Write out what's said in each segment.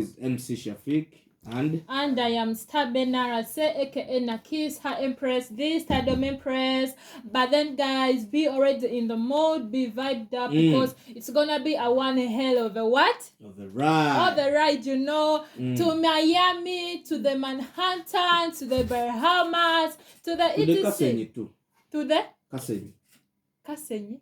is MC Shafiq and I am Star Benara, say aka Nakis, her Empress, this Stardom Empress. But then, guys, be already in the mode, be vibed up because it's gonna be a one hell of a what? Of the ride. Of the ride, you know, to Miami, to the Manhattan, to the Bahamas, to the Kasenyi too. To the Kasenyi. Kasenyi.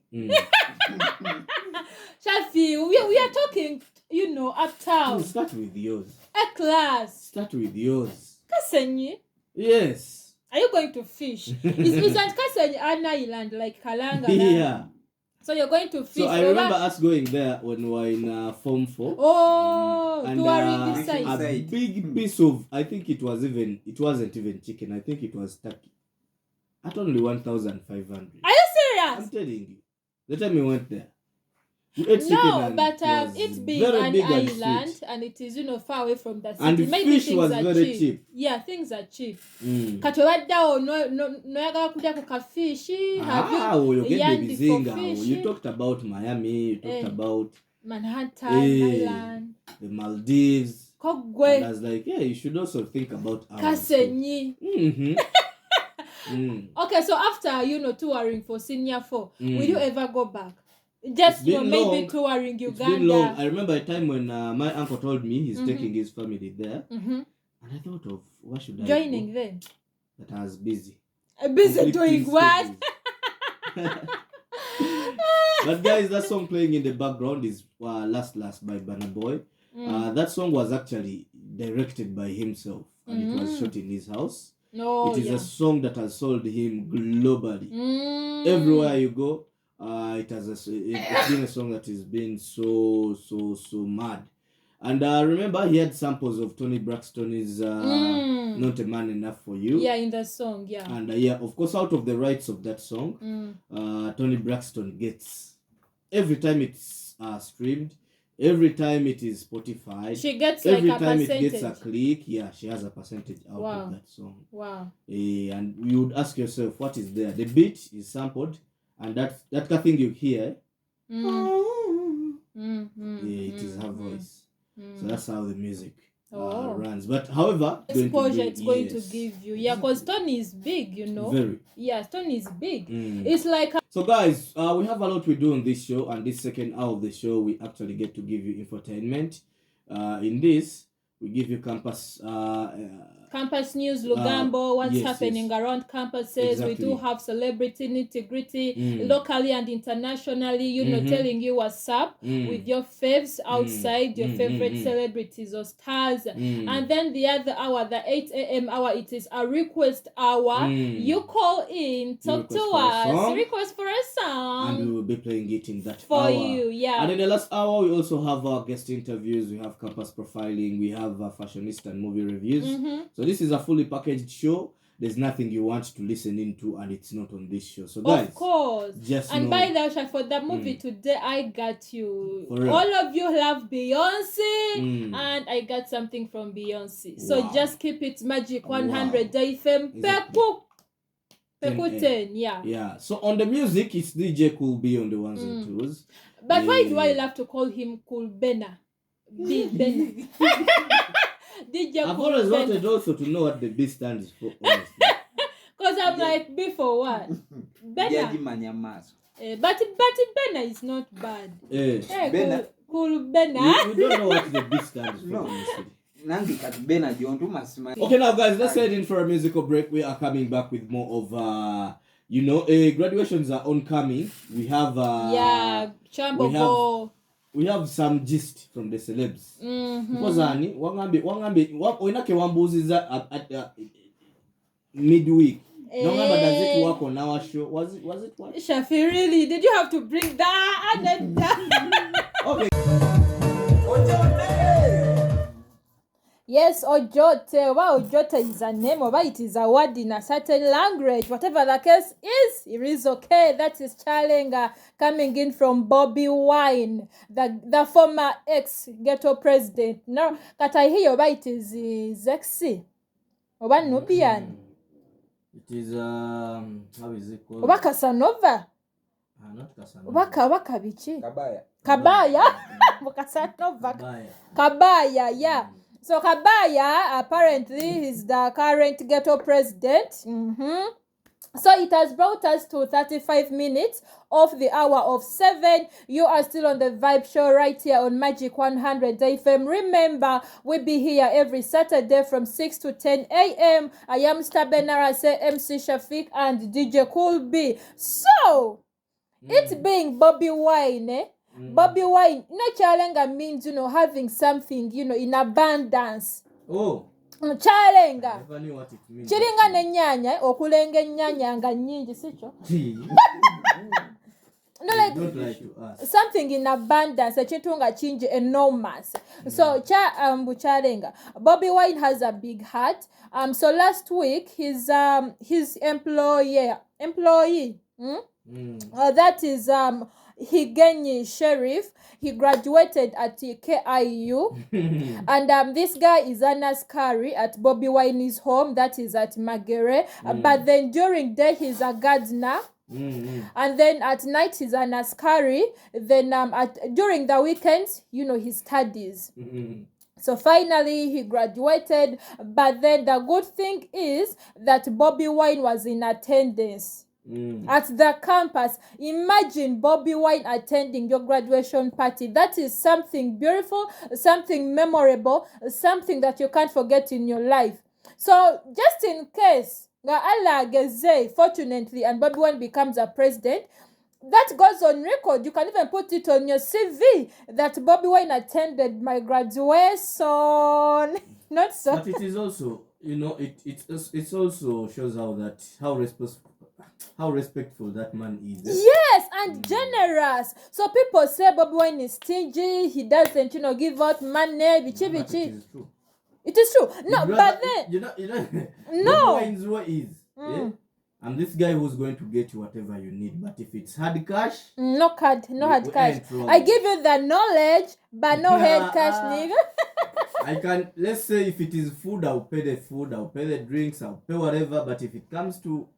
Shafi, we are talking, you know, uptown. Start with yours. A class. Start with yours. Kasenyi? Yes. Are you going to fish? Isn't Kasenyi an island like Kalanga? Yeah. So you're going to fish. So I remember us going there when we were in Form 4. Oh, and touring this side. A big piece of, I think it wasn't even chicken. I think it was turkey. At only 1,500. Are you serious? I'm telling you. The time we went there. No, but it's big island and it is, you know, far away from the city. And the maybe fish was very cheap. Yeah, things are cheap. Katobadao no yaga kuja kukafishi. You talked about Miami, you talked about Manhattan Island, the Maldives. Kogwe. And I was like, yeah, you should also think about Kasenyi. Okay, so after, you know, touring for Senior 4, will you ever go back? Just maybe touring Uganda. It's been long. I remember a time when my uncle told me he's taking his family there. And I thought of, what should I joining them? But I was busy. Busy doing what? But guys, that song playing in the background is Last by Burna Boy. That song was actually directed by himself. And it was shot in his house. It is a song that has sold him globally. Everywhere you go, it's been a song that has been so mad. And remember, he had samples of Toni Braxton's Not a Man Enough for You. Yeah, in the song, yeah. And of course, out of the rights of that song, Toni Braxton gets, every time it's streamed, every time it is Spotify, she gets every like a time percentage. It gets a click, yeah, she has a percentage out of that song. Wow. And you would ask yourself, what is there? The beat is sampled, and that thing you hear, it is her voice. So that's how the music runs. But however, exposure it's going to give you. Yeah, because Tony is big, you know. Very. Yeah, Tony is big. It's like so guys, we have a lot we do on this show, and this second hour of the show we actually get to give you infotainment. In this, we give you campus news, Lugambo, what's happening around campuses. Exactly. We do have celebrity nitty-gritty locally and internationally, you know, telling you what's up with your faves outside, your favorite celebrities or stars. And then the other hour, the 8 a.m. hour, it is a request hour. You call in, talk to us, request for a song. And we will be playing it in that for hour. you, yeah. And in the last hour, we also have our guest interviews, we have campus profiling, we have fashionista and movie reviews. So this is a fully packaged show. There's nothing you want to listen into and it's not on this show. So guys, of course. Just and know, by the way, for the movie today, I got you. Forever. All of you love Beyonce, and I got something from Beyonce. So just keep it magic100.0fm. Peku 10, yeah. Yeah. So on the music, it's DJ Cool B on the ones and twos. But why do I love to call him Cool Bena? Bena. DJ I've always wanted also to know what the B stands for, honestly. Because I'm like, B for what? Bena. But Bena is not bad. Bena. Cool Bena. We don't know what the B stands for, honestly. Okay, now guys, let's head in for a musical break. We are coming back with more of graduations are oncoming. We have we have some gist from the celebs. Because wangambe wambuziza at midweek. No matter does it work on our show? Was it what? Shafi, really? Did you have to bring that? Okay. Yes, Ojote. Well, Ojote is a name, or it is a word in a certain language. Whatever the case is, it is okay. That is Chalenga coming in from Bobby Wine, the former ex-ghetto president. No, that I hear about it is sexy. Oba Nubian. It is how is it called? Oba Casanova. Not Casanova. Waka bichi. Kabaya. Kabaya, yeah. So Kabaya apparently is the current ghetto president. So it has brought us to 35 minutes of the hour of 7. You are still on the Vibe Show right here on Magic 100.0fm. Remember, we'll be here every Saturday from 6 to 10 a.m. I am Stabenarase, MC Shafiq, and DJ Cool B. So, it being Bobby Wine, Bobby Wine, chalenga means, having something, in abundance. Oh. Chalenga. I never knew what it means. Chiringa nenyanya, okulenga nyanya nga nyingi, sicho? No, like, don't like to ask. Something in abundance, echitunga chinji enormous. So buchalenga. Bobby Wine has a big heart. So last week his employee. That is Higenyi Sheriff. He graduated at KIU. And this guy is an askari at Bobby Wine's home. That is at Magere. But then during day he's a gardener. And then at night he's an askari. Then during the weekends, he studies. So finally he graduated. But then the good thing is that Bobby Wine was in attendance. At the campus. Imagine Bobby Wine attending your graduation party. That is something beautiful, something memorable, something that you can't forget in your life. So just in case fortunately and Bobby Wine becomes a president, that goes on record. You can even put it on your CV that Bobby Wine attended my graduation. Not so. But it is also, it also shows how respectful that man is. Yes, and generous. So people say Bobby Wine is stingy. He doesn't, give out money. Bichi. It is true. It is true. No, but then no. Bobby Wine's way is. Yeah? I'm this guy who's going to get you whatever you need. But if it's hard cash, no hard cash. I give you the knowledge, but no hard cash, nigga. Let's say if it is food, I'll pay the food, I'll pay the drinks, I'll pay whatever. But if it comes to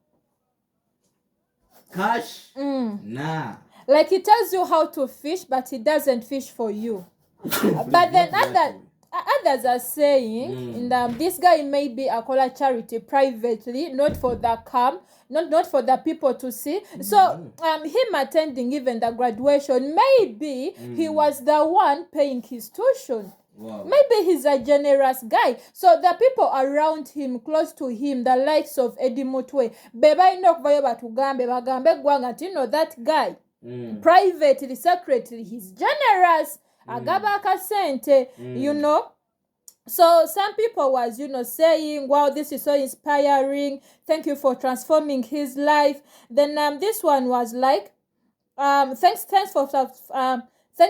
cash, nah. Like he tells you how to fish, but he doesn't fish for you. But then others are saying this guy may be a call charity privately, not for the camp, not for the people to see. So him attending even the graduation, maybe he was the one paying his tuition. Wow. Maybe he's a generous guy. So the people around him, close to him, the likes of Eddie Mutwe, that guy, privately, secretly, he's generous. Agabaka sente, So some people was, saying, wow, this is so inspiring. Thank you for transforming his life. Then this one was like, thanks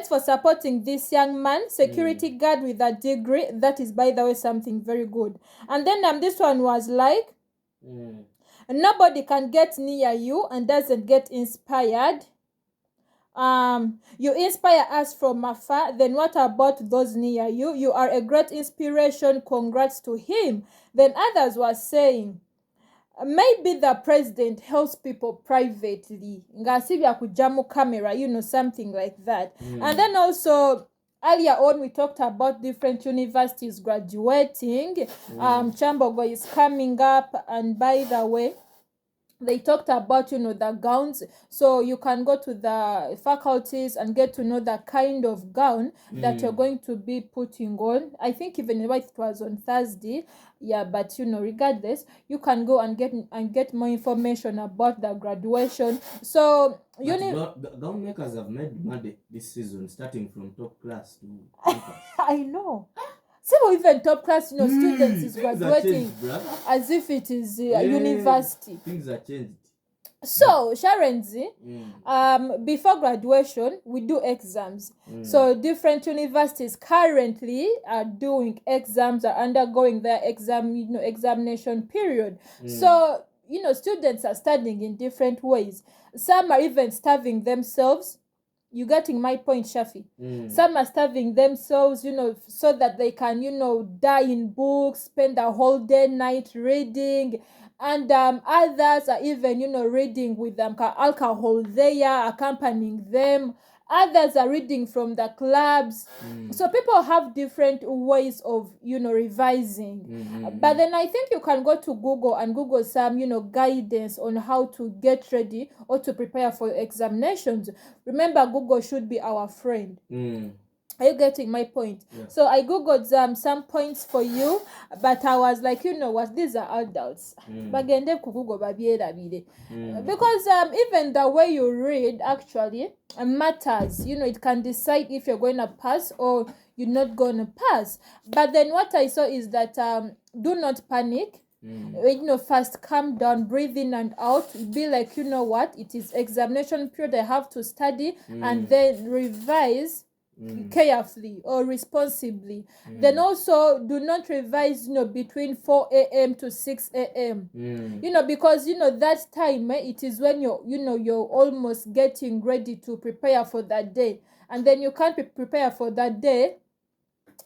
for supporting this young man, security guard with a degree. That is, by the way, something very good. And then this one was like, nobody can get near you and doesn't get inspired. You inspire us from afar. Then what about those near you? You are a great inspiration. Congrats to him. Then others were saying, maybe the president helps people privately. Ngasibya kujamu camera, something like that. And then also earlier on we talked about different universities graduating. Chambogo is coming up, and by the way, they talked about, the gowns. So you can go to the faculties and get to know the kind of gown that you're going to be putting on. I think even if it was on Thursday. Yeah, but regardless, you can go and get more information about the graduation. So gown makers have made money this season, starting from top class to campus. I know. So even top class, students is graduating as if it is a university. Things are changed. So, Sharenzi, before graduation, we do exams. So, different universities currently are doing exams, are undergoing their examination period. So, students are studying in different ways. Some are even starving themselves. You getting my point, Shafi? Some are starving themselves, so that they can, die in books, spend a whole day, night reading. And others are even, reading with alcohol there, accompanying them. Others are reading from the clubs. So people have different ways of, revising. But then I think you can go to Google and Google some, guidance on how to get ready or to prepare for examinations. Remember, Google should be our friend. Are you getting my point? Yeah. So I googled some points for you, but I was like, what, these are adults. Because even the way you read actually matters. It can decide if you're going to pass or you're not going to pass. But then what I saw is that do not panic. First calm down, breathe in and out, be like, what, it is examination period, I have to study, and then revise carefully or responsibly. Then also do not revise between 4 a.m. to 6 a.m. Because that time it is when you're almost getting ready to prepare for that day, and then you can't prepare for that day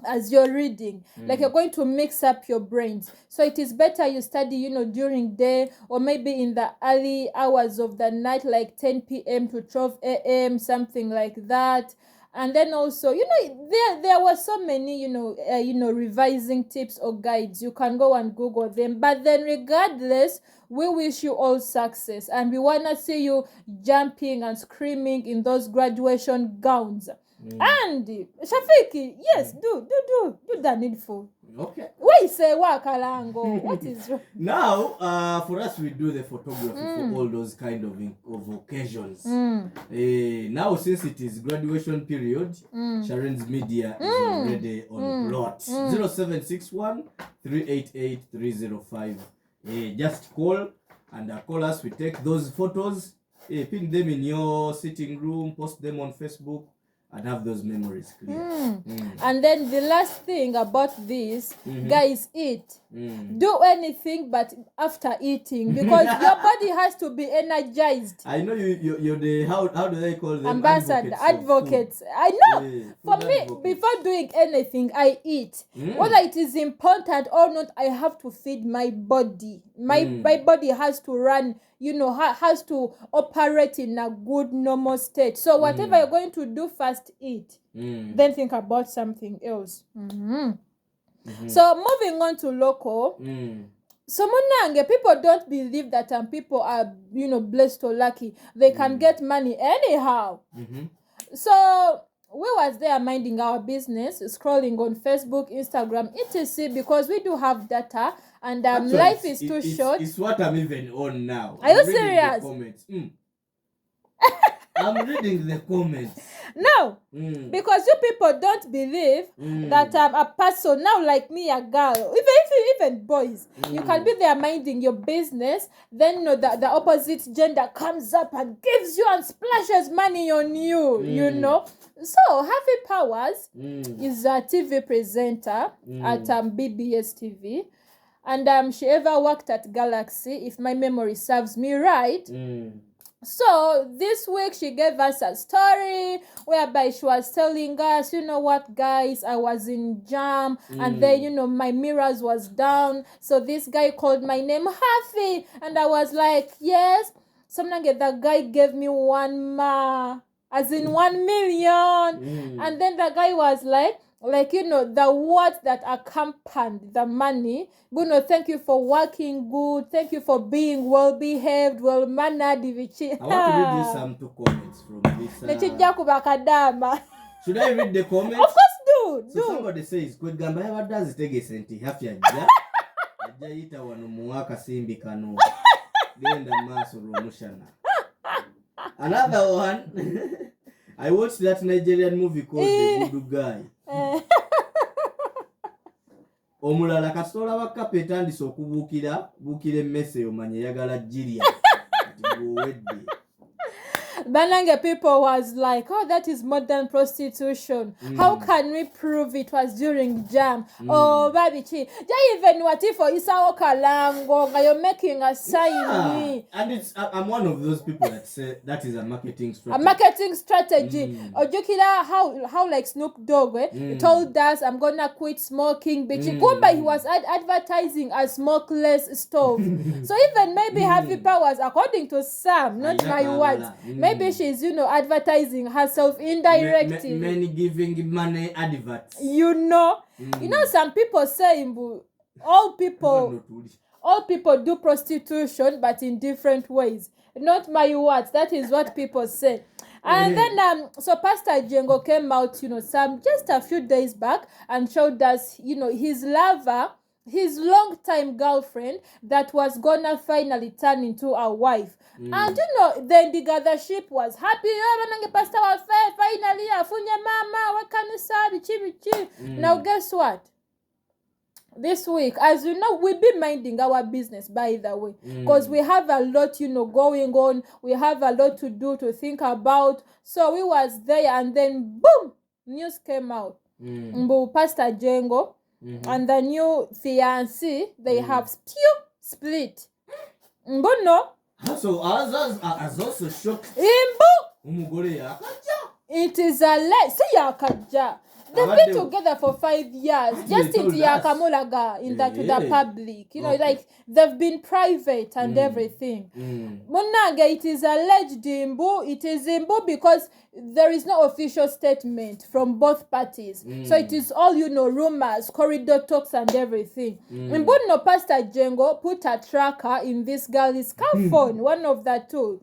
as you're reading. Like you're going to mix up your brains. So it is better you study during day, or maybe in the early hours of the night, like 10 p.m. to 12 a.m., something like that. And then also, there were so many, revising tips or guides. You can go and Google them. But then regardless, we wish you all success. And we want to see you jumping and screaming in those graduation gowns. And Shafiki, yes, do the needful. Okay. Wait, say Wakalango. What is now? For us, we do the photography for all those kind of occasions. Now, since it is graduation period, Sharon's media is already on plot. 0761 388 305. Just call and call us. We take those photos, pin them in your sitting room, post them on Facebook, and have those memories clear. And then the last thing about this, guys, eat. Do anything but after eating, because your body has to be energized. I know you're the how do they call them? Advocates. I know. For me, advocates. Before doing anything, I eat. Whether it is important or not, I have to feed my body. My body has to run, has to operate in a good normal state. So whatever you're going to do, first eat. Then think about something else. So moving on to local. So Monange, people don't believe that people are, blessed or lucky. They can get money anyhow. So we was there minding our business, scrolling on Facebook, Instagram, etc. because we do have data, and actually, life is too short. It's what I'm even on now. Are you serious? The comments. I'm reading the comments. No, because you people don't believe that a person now like me, a girl, even boys, you can be there minding your business, then the opposite gender comes up and gives you and splashes money on you, So Happy Powers is a TV presenter at BBS TV, and she ever worked at Galaxy, if my memory serves me right. So this week she gave us a story whereby she was telling us, what, guys, I was in jam and then, my mirrors was down. So this guy called my name Happy, and I was like, yes. Sometimes the guy gave me 1 million. And then the guy was like, the words that accompanied the money. Thank you for working good. Thank you for being well-behaved, well-mannered. I want to read you some 2 comments from this. Should I read the comments? Of course, do. So somebody says, Kwegamba ever does it take a senti happy aja. Aja ita wanu muwaka simbi kanu. Genda maso romushana. Another one. I watched that Nigerian movie called The Voodoo Guy. Omulala kasola bakapeta ndise okubuukira emmese omanye yagala Jiria. Banange people was like, oh, that is modern prostitution. How can we prove it was during jam? Oh, babichi. Even what if Isao Kalango, you're making a sign. And I'm one of those people that say that is a marketing strategy. A marketing strategy. Ojukila, how like Snoop Dogg told us, I'm gonna quit smoking, bitch. Kumba, he was advertising a smokeless stove. So even maybe Happy Powers, according to Sam, not my words, maybe she's, advertising herself indirectly. Many giving money adverts. You know, some people say all people do prostitution, but in different ways. Not my words. That is what people say. And then, so Pastor Jengo came out, some just a few days back and showed us, his lover, his long-time girlfriend that was gonna finally turn into a wife. And then the gathership was happy. Pastor was finally afunye mama, what can you say? Now guess what? This week, as you know, we'll be minding our business, by the way, because we have a lot, going on. We have a lot to do, to think about. So we was there, and then boom, news came out. Pastor Jengo and the new fiancé, they have split. No. So I was also shocked. It is a lie. See yakaja. They've been together for 5 years. Just into Yakamulaga to the public. Like they've been private and everything. Monage, it is alleged Imbu. It is Imbu because there is no official statement from both parties. So it is all, rumors, corridor talks and everything. Imbu no Pastor Jengo put a tracker in this girl's car phone, one of the two.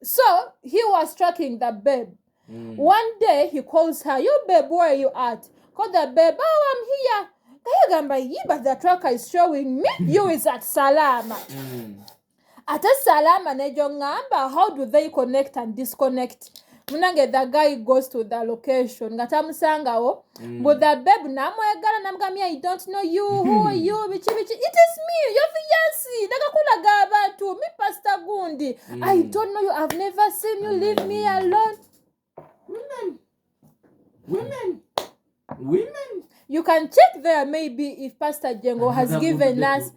So he was tracking the babe. One day he calls her, "Yo babe, where are you at?" Call the babe, "Oh, I'm here." But the tracker is showing me you is at Salama. At a Salama, how do they connect and disconnect? Munange, the guy goes to the location. Gatamusangao. But the babe, I don't know you. Who are you? It is me, your fiancé. Nakakula gaba to me, Pastor Gundi. I don't know you. I've never seen you. Leave me alone. Women. You can check there maybe if Pastor Jengo has given us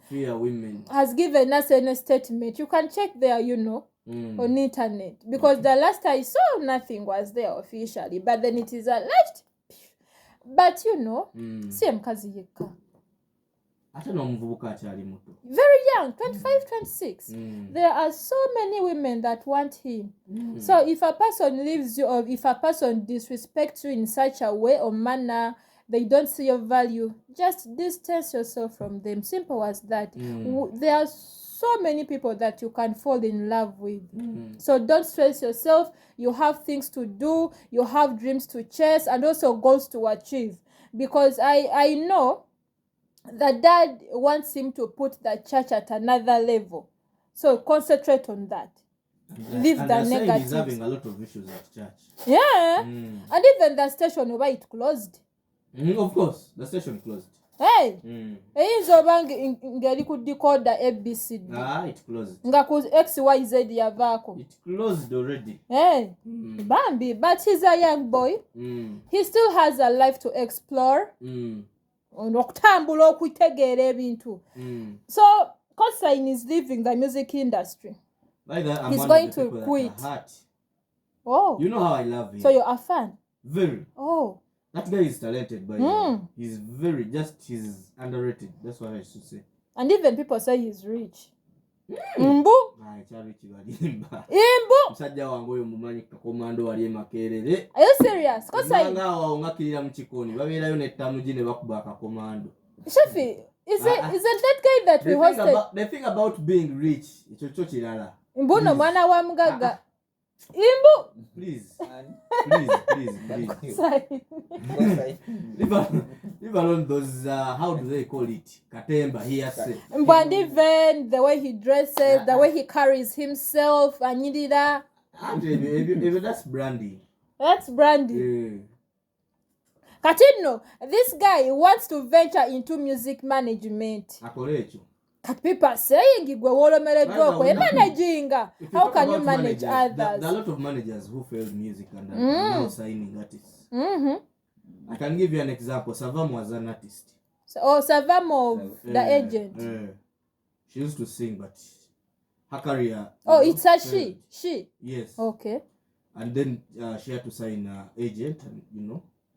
a statement. You can check there, on internet. Because the last I saw, nothing was there officially. But then it is alleged. But same kazi yeka. Very young, 25, 26. There are so many women that want him. So if a person leaves you, or if a person disrespects you in such a way or manner, they don't see your value, just distance yourself from them. Simple as that. There are so many people that you can fall in love with. So don't stress yourself. You have things to do. You have dreams to chase and also goals to achieve. Because I know the dad wants him to put the church at another level. So concentrate on that. Leave the negatives. He's having a lot of issues at church. Yeah. And even the station over it closed. Of course, the station closed. Hey. Ngeli kudikoda ABCD. It closed. Ngaku XYZ yavako. It closed already. Hey. Bambi, but he's a young boy. He still has a life to explore. So Kosain is leaving the music industry. Like that, he's going to quit. Oh, you know how I love him. So you're a fan? Very. Oh, that guy is talented, but he's he's underrated. That's what I should say. And even people say he's rich. Imbu. Are you serious? Shafi, is it that guy that we hosted? The thing about being rich, Imbu no mwana wa mgaga. Imbu. Please. Leave alone those, how do they call it? Katemba, hearsay. But even the way he dresses, the way he carries himself, and that's branding. That's branding. Katino, this guy wants to venture into music management. people are saying you go managing. How can you manage others? There are a lot of managers who failed music and are now signing artists. I can give you an example. Savam was an artist. Savam the agent. She used to sing, but her career. It's a she. She. Yes. Okay. And then she had to sign an agent, and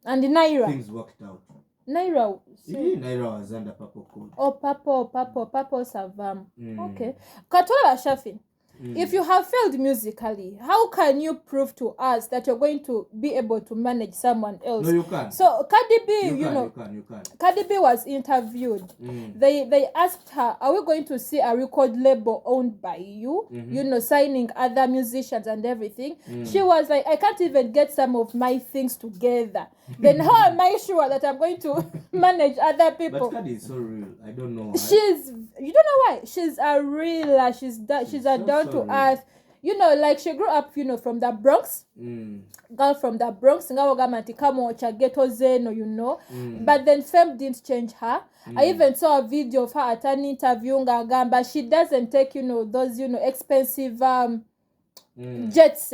And Naira. Things worked out. Naira. Naira was under Purple Code. Oh, Purple Savam. Okay. Katola Shafin. If you have failed musically, how can you prove to us that you're going to be able to manage someone else? No, you can't. So Cardi B, you can't. Cardi B was interviewed. They asked her, are we going to see a record label owned by you? Signing other musicians and everything. She was like, I can't even get some of my things together. Then how am I sure that I'm going to manage other people? But Cardi is so real. I don't know why. You don't know why? She's a real, she's a down to earth. Like she grew up, from the Bronx. Girl from the Bronx. But then fame didn't change her. I even saw a video of her at an interview, but she doesn't take, those, expensive jets,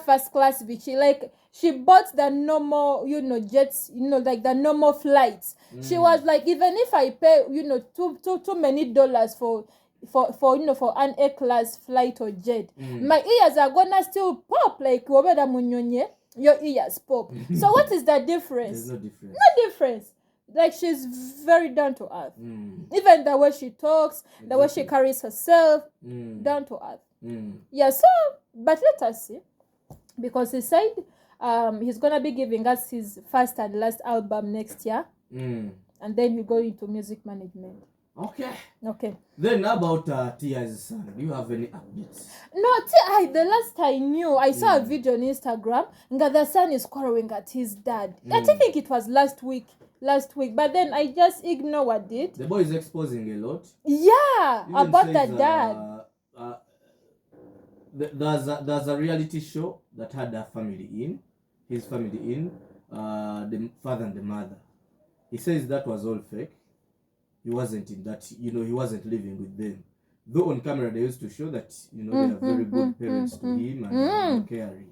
first class Vichy. Like, she bought the normal, jets, like the normal flights. She was like, even if I pay, too many dollars for an A-class flight or jet, my ears are gonna still pop like wabeda munyonye, your ears pop. So what is the difference? There's no difference. No difference. Like, she's very down to earth. Even the way she talks, the way she carries herself, down to earth. Yeah, so, but let us see. Because he said he's gonna be giving us his first and last album next year. And then he'll go into music management. Okay. Then about Tia's son, do you have any updates? No, the last I knew, I saw a video on Instagram, and the son is quarreling at his dad. I think it was last week, but then I just ignored it. The boy is exposing a lot. Yeah, about the dad. There's a reality show that had his family in, the father and the mother. He says that was all fake. He wasn't in that, he wasn't living with them. Though on camera they used to show that, they are very good parents to him and caring.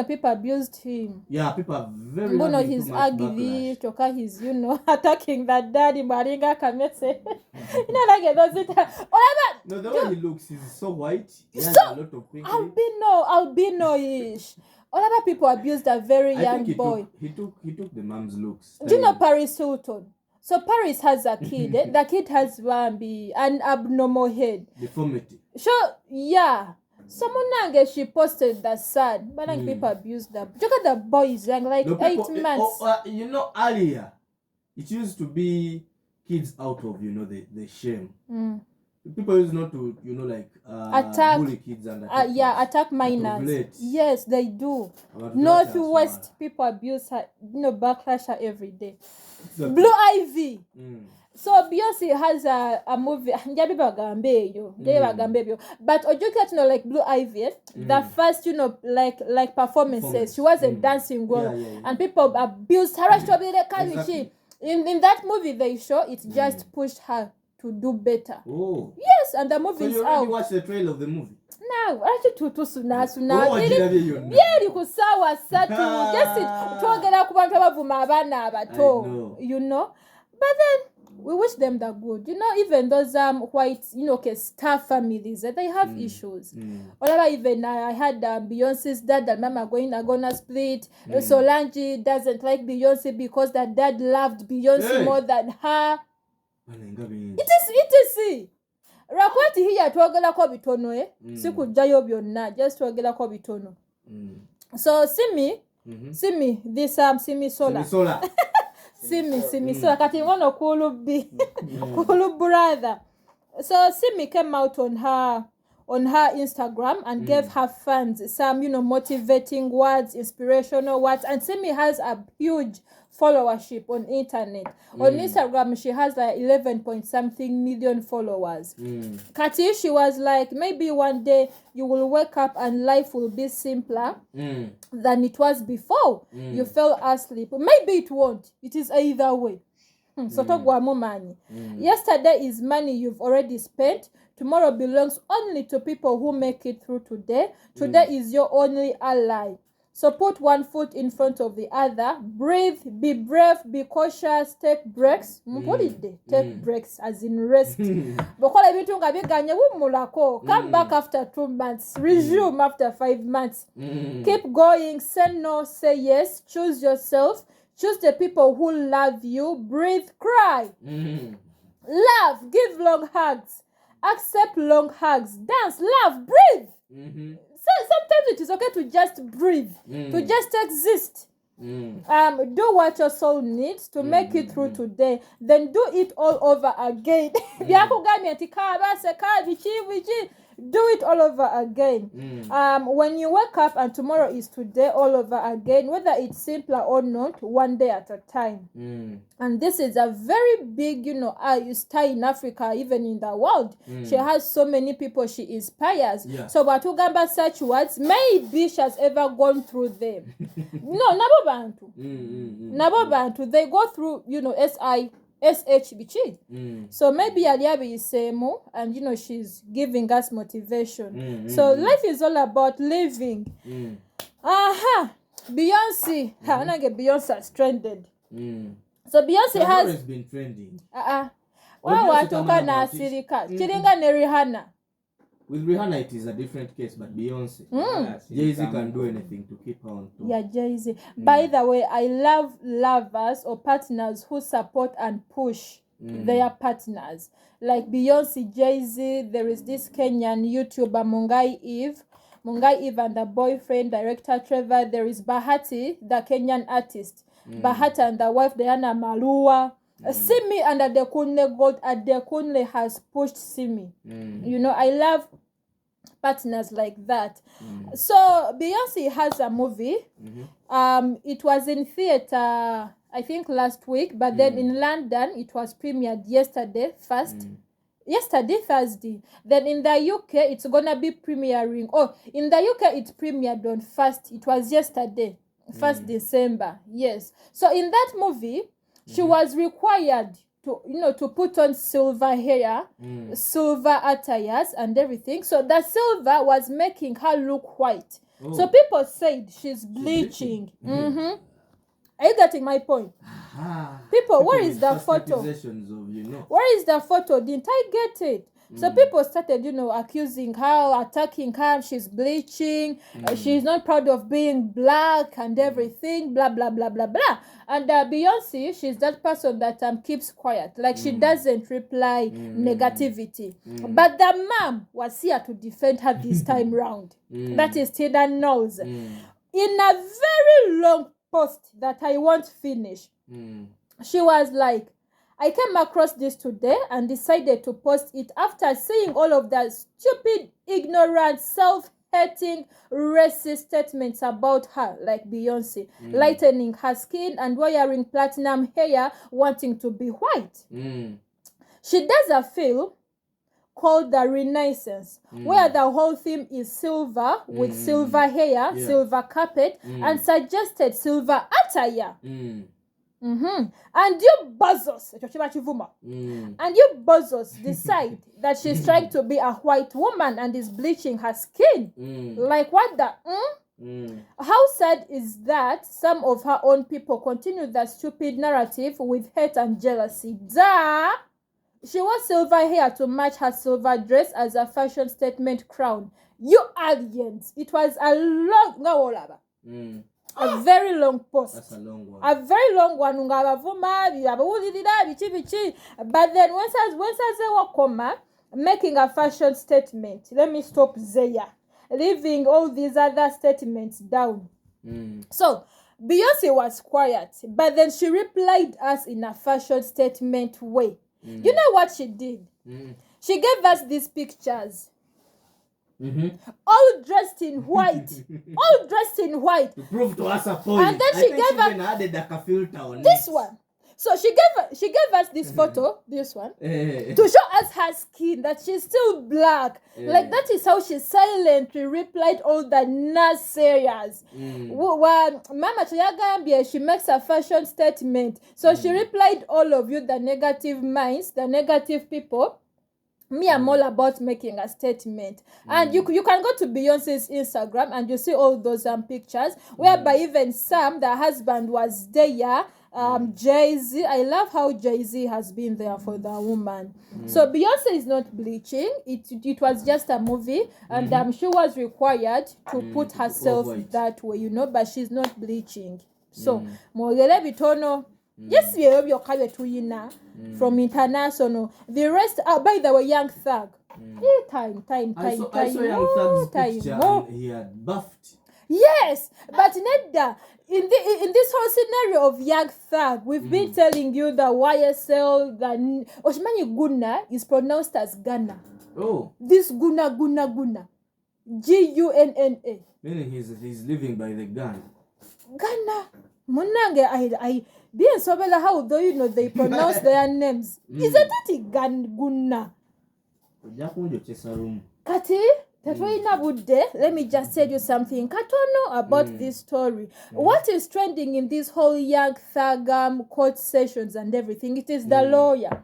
People abused him. Yeah, people are very he's ugly, Choka, he's, attacking that daddy, Maringa Kametse. Like those no, the way he looks, he's so white. He has a lot of crinkles. Albino-ish. Other people abused a very young boy. He took the mom's looks. Do you know Paris Hilton? So Paris has a kid. The kid has an abnormal head. Deformity. Sure, yeah. Someone she posted the son, but people abused them. Look at the boys young, like 8 months. Earlier, it used to be kids out of the shame. People used not to attack, bully kids and attack minors. Yes, they do. Northwest people abuse her, backlash her every day. Exactly. Blue Ivy. So Beyonce has a movie. But Ojuka, like Blue Ivy, the first, like performances, she wasn't dancing well, and people abused her. Exactly. In that movie they show it just pushed her to do better. Oh. Yes, and the movie is out. So you already watched the trailer of the movie? No, actually too suna. Byeri kusawa satu. Just twogera ku bantu abavuma abaana abato. But then we wish them the good. Even those white, star families, they have issues. Or even I had Beyonce's dad and mama gonna split. Solange doesn't like Beyonce because the dad loved Beyonce more than her. It is. Rakwati hiya twogerako bitono sikujjayo byonna, just twogerako bitono. So Simi this Simi Sola Simi Sola kati ngono kulu brother. So Simi came out on her Instagram and gave her fans some motivating words, inspirational words, and Simi has a huge followership on internet. On Instagram she has like 11-point-something million followers. Kati, she was like, maybe one day you will wake up and life will be simpler than it was before you fell asleep. Maybe it won't. It is either way. Yesterday is money you've already spent. Tomorrow belongs only to people who make it through today. Today is your only ally. So put one foot in front of the other. Breathe, be brave, be cautious, take breaks. Take breaks as in rest. Come back after 2 months. Resume after 5 months. Keep going. Say no, say yes. Choose yourself. Choose the people who love you. Breathe, cry. Laugh, give long hugs. Accept long hugs. Dance, laugh, breathe. So sometimes it is okay to just breathe, to just exist. Do what your soul needs to make it through today. Then do it all over again. Do it all over again. When you wake up and tomorrow is today all over again, whether it's simpler or not, one day at a time. And this is a very big, star in Africa, even in the world. She has so many people she inspires. So Batugamba such words, maybe she has ever gone through them. No, Nabo Bantu. Nabo Bantu. They go through, SHBG. So maybe Aliabi is Semo, and she's giving us motivation. So life is all about living. Beyonce. Beyonce has trended. So Beyonce has always been trending. Rihanna. With Rihanna, it is a different case, but Beyonce, Jay-Z can do anything to keep her on top. Yeah, Jay-Z. By the way, I love lovers or partners who support and push their partners. Like Beyonce, Jay-Z, there is this Kenyan YouTuber, Mungai Eve and the boyfriend, director Trevor. There is Bahati, the Kenyan artist. Bahati and the wife, Diana Malua. Simi and Adekunle Gold. Adekunle has pushed Simi. I love partners like that. So Beyonce has a movie. It was in theater, I think last week, but then in London it was premiered yesterday, Thursday. Then in the UK it's gonna be premiering. In the UK it premiered on 1st. It was yesterday, 1st December. Yes. So in that movie, she was required to put on silver hair, silver attires and everything. So the silver was making her look white. So people said she's bleaching. Are you getting my point? People, where is the photo? Where is the photo? Didn't I get it? So people started, accusing her, attacking her. She's bleaching. She's not proud of being black and everything. Blah, blah, blah, blah, blah. And Beyonce, she's that person that keeps quiet. Like she doesn't reply negativity. But the mom was here to defend her this time round. That is Tina Knowles. In a very long post that I won't finish, she was like, I came across this today and decided to post it after seeing all of the stupid, ignorant, self-hating, racist statements about her, like Beyonce, lightening her skin and wearing platinum hair, wanting to be white. She does a film called The Renaissance, where the whole theme is silver with silver hair, silver carpet, and suggested silver attire. And you buzzers, decide that she's trying to be a white woman and is bleaching her skin. Like what the? How sad is that some of her own people continue that stupid narrative with hate and jealousy? She wore silver hair to match her silver dress as a fashion statement crown. You aliens! It was a long a very long post. That's a long one. A very long one. But then when I making a fashion statement, let me stop there, leaving all these other statements down. So Beyonce was quiet, but then she replied us in a fashion statement way. You know what she did? She gave us these pictures. All dressed in white. To prove to us a point. And then she gave us added like a filter on this one. So she gave us this photo, this one, to show us her skin, that she's still black. Like that is how she silently replied all the naysayers. Mama Chayagambia, she makes a fashion statement. So she replied all of you, the negative minds, the negative people. Me, I'm all about making a statement. And you can go to Beyonce's Instagram and you see all those pictures whereby even Sam, the husband, was there. Jay-Z, I love how Jay-Z has been there for the woman. So Beyonce is not bleaching. It was just a movie, and she was required to put herself that way, you know, but she's not bleaching. So Mogele Bitono, yes, we have your tuyina from international. The rest are, by the way, Young Thug. Time. I saw Young Thug's picture and he had buffed. Yes, but Nedda, in this whole scenario of Young Thug, we've been telling you the YSL, the Oshmani Guna is pronounced as Ghana. Oh. This Guna. Gunna. Meaning he's living by the gun. Ghana. Munange, I being sobela how though you know they pronounce their names. Isn't it Guna? Kati, let me just tell you something. Katono about this story. What is trending in this whole Young Thug court sessions and everything? It is the lawyer.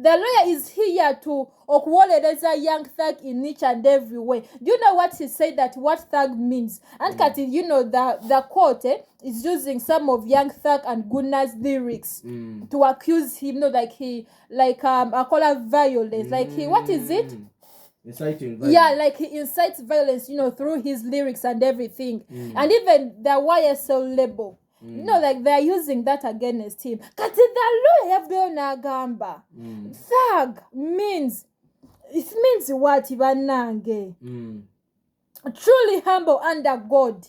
The lawyer is here to acknowledge a Young Thug in each and every way. Do you know what he said, that what thug means? And Kati, you know, the court is using some of Young Thug and Gunna's lyrics to accuse him, you know, I call it violence. Like what is it? Inciting violence. Yeah, like he incites violence, you know, through his lyrics and everything. And even the YSL label. You know, like they're using that against him. Thug means what, Ibanange? Truly humble under God.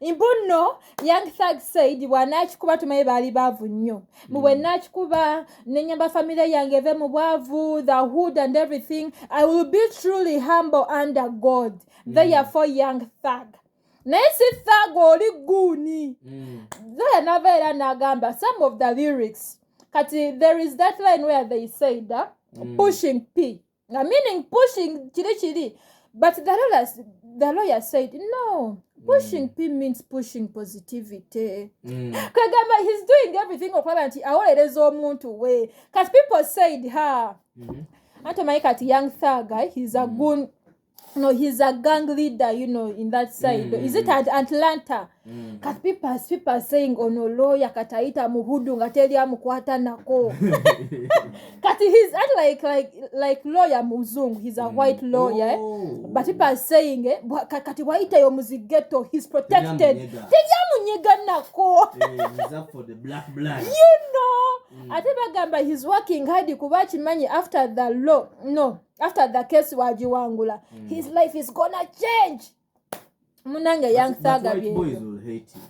Imbono, Young Thug said, wanachikuba tumaibali bavu nyo. Mwenachikuba, nenyamba familia yangeve mwavu, the hood and everything. I will be truly humble under God. Therefore, Young Thug. Nesi Thug oli guni. Some of the lyrics. Kati, there is that line where they say that pushing P. Meaning pushing chili. But the lawyer said, no, pushing P means pushing positivity. Kagamba, he's doing everything way. Because people said, Antomaikati Young Thug guy, he's a goon. No, he's a gang leader, you know, in that side. Is it at Atlanta? Because people are saying, oh no, lawyer kataita muhudu ngatelia mukwata nako. Because he's like lawyer muzungu. He's a white lawyer. But people are saying, kati waita yo muzigeto, he's protected. Teja munyega nako. He's up for the black blood. You know. Atebagamba, he's working hard kubachi money after the law. No. After the case wajiwangula, his life is gonna change. Munanga Young Thug. White boys will hate you.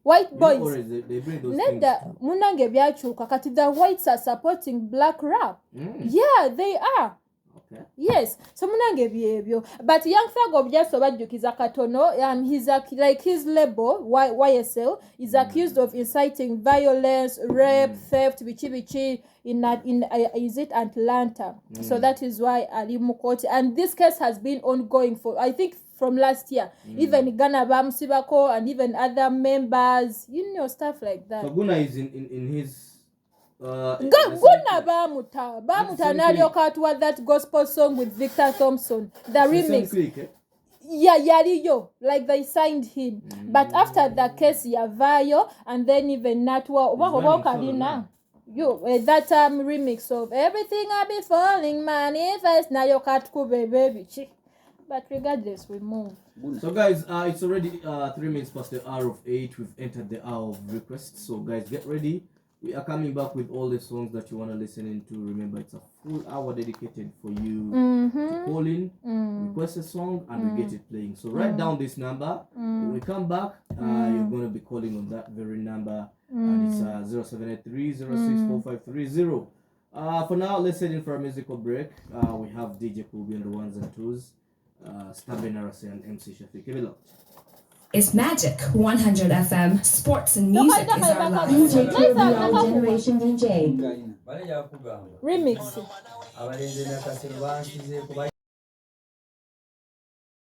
White boys. Or they bring those Neda, things. Munanga byachuka kati the whites are supporting black rap. Yeah, they are. Okay. Yes. So munange byebyo. But Young Thug objaso bajukiza katono, he's like his label YSL is accused of inciting violence, rape, theft, bichi in is it Atlanta? So that is why Ali Mukoti, and this case has been ongoing for, I think, from last year. Even Ghana Bamsibako and even other members, you know, stuff like that. So Guna is in his Guna Bamuta Nario Katwa, that gospel song with Victor Thompson, the remix. Click, eh? Yeah, Yariyo, like they signed him. But after the case, Yavayo, and then even Natwa Wakarina. That remix of Everything I Be Falling Manifest now your cat baby. But regardless, we move. So guys, it's already 3 minutes past the hour of 8. We've entered the hour of requests. So guys, get ready. We are coming back with all the songs that you want to listen into. Remember, it's a full hour dedicated for you to call in, request a song, and we get it playing. So write down this number. When we come back, you're going to be calling on that very number. And it's 0783-064530. For now, let's head in for a musical break. We have DJ Kubi on the ones and twos, Stabin Arase and MC Shafiq. Give it up. It's Magic 100 FM. Sports and music is our life. Generation DJ. Remix.